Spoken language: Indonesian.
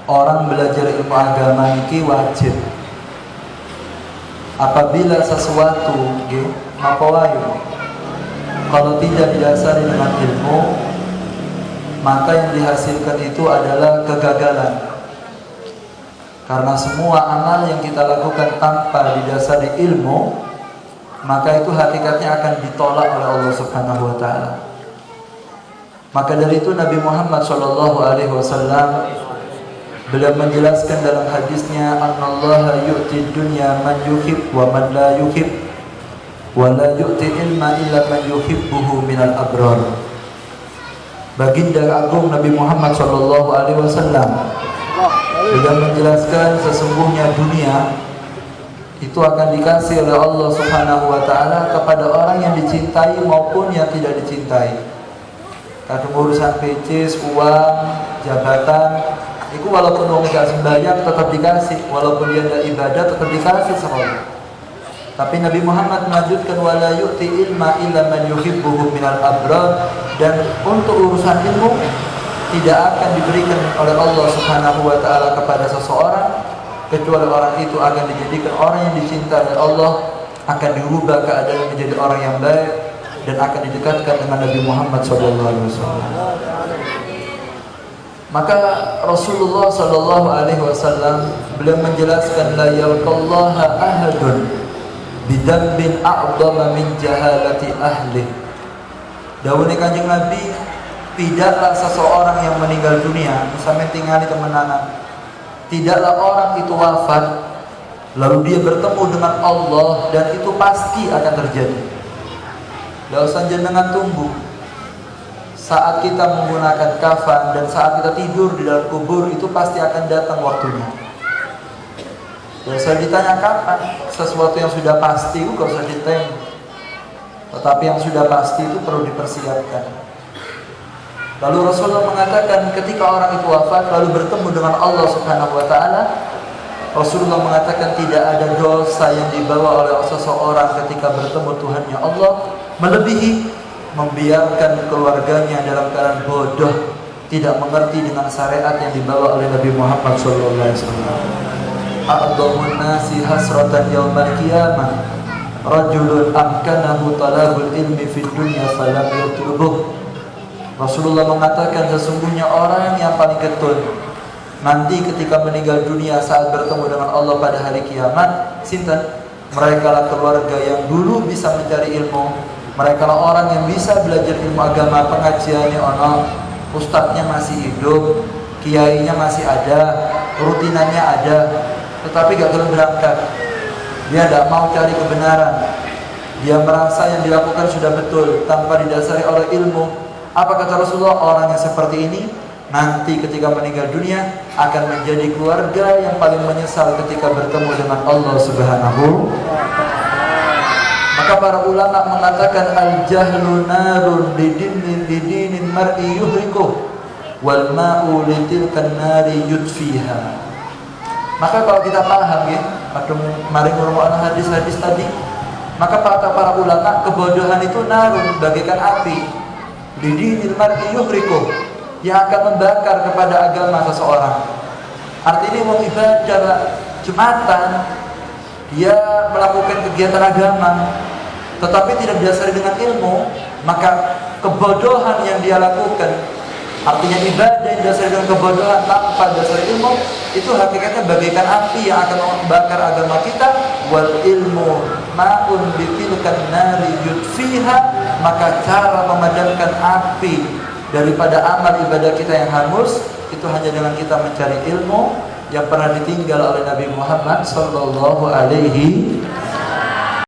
orang belajar ilmu agama iki wajib. Apabila sesuatu apa wae kalau tidak didasari dengan ilmu, maka yang dihasilkan itu adalah kegagalan. Karena semua amal yang kita lakukan tanpa didasari ilmu, maka itu hakikatnya akan ditolak oleh Allah Subhanahu wa taala. Maka dari itu Nabi Muhammad SAW beliau menjelaskan dalam hadisnya, "Annallaha yu'ti dunya man yuhib wa man la yuhib, wa la yu'ti ilma illa man yuhibbuhu minal abrar." Baginda agung Nabi Muhammad SAW beliau menjelaskan sesungguhnya dunia itu akan dikasih oleh Allah Subhanahu wa taala kepada orang yang dicintai maupun yang tidak dicintai. Kadang urusan pecis, uang, jabatan, itu walaupun orang tidak sembahyang tetap dikasih, walaupun dia tidak ibadah tetap dikasih sama Allah. Tapi Nabi Muhammad melanjutkan, wala yu'ti ilma illa man yuhibbuhu minal abrar, dan untuk urusan ilmu tidak akan diberikan oleh Allah Subhanahu wa taala kepada seseorang kecuali orang itu akan dijadikan orang yang dicintai oleh Allah, akan dirubah keadaan menjadi orang yang baik dan akan didekatkan dengan Nabi Muhammad SAW. Maka Rasulullah SAW beliau menjelaskan, la yalqallaha ahadun bidambin a'dama min jahalati ahli. Dawuh Kanjeng Nabi, tidaklah seseorang yang meninggal dunia sampai tinggal di temenanan, tidaklah orang itu wafat lalu dia bertemu dengan Allah, dan itu pasti akan terjadi. Tidak usah jenengan tunggu saat kita menggunakan kafan dan saat kita tidur di dalam kubur, itu pasti akan datang waktunya. Tidak usah ditanya kapan, sesuatu yang sudah pasti itu tidak usah ditanya. Tetapi yang sudah pasti itu perlu dipersiapkan. Lalu Rasulullah mengatakan ketika orang itu wafat lalu bertemu dengan Allah Subhanahu wa taala, Rasulullah mengatakan tidak ada dosa yang dibawa oleh seseorang ketika bertemu Tuhannya Allah melebihi membiarkan keluarganya dalam keadaan bodoh, tidak mengerti dengan syariat yang dibawa oleh Nabi Muhammad SAW. A'dhamun nasi hasratan yaumal qiyamah rajulun amkanahu talabul ilmi fid dunya falam yatlubuh. Rasulullah mengatakan sesungguhnya orang yang paling ketun nanti ketika meninggal dunia saat bertemu dengan Allah pada hari kiamat, sinten? Mereka lah keluarga yang dulu bisa mencari ilmu, mereka lah orang yang bisa belajar ilmu agama, pengajiannya ono, ustadznya masih hidup, kiainya masih ada, rutinannya ada, tetapi gak belum berangkat. Dia tidak mau cari kebenaran, dia merasa yang dilakukan sudah betul tanpa didasari oleh ilmu. Apa kata Rasulullah? Orang yang seperti ini nanti ketika meninggal dunia akan menjadi keluarga yang paling menyesal ketika bertemu dengan Allah Subhanahu. Maka para ulama mengatakan al-jahlu narun lidinin mar'i yuhrikuh wal ma'u litilkan nari yudfiha. Maka kalau kita paham ya, atau mari ngurungan hadis-hadis tadi, maka kata para ulama kebodohan itu narun bagaikan api lidinil mar'i yuhrikuh, yang akan membakar kepada agama seseorang. Artinya mau ibadah Jumatan, dia melakukan kegiatan agama tetapi tidak didasari dengan ilmu, maka kebodohan yang dia lakukan, artinya ibadah yang didasari dengan kebodohan tanpa dasar ilmu, itu hakikatnya bagaikan api yang akan membakar agama kita. Wal ilmu ma'un bitilkan nari yudfiha, maka cara memadamkan api daripada amal ibadah kita yang hangus itu hanya dengan kita mencari ilmu yang pernah ditinggal oleh Nabi Muhammad sallallahu alaihi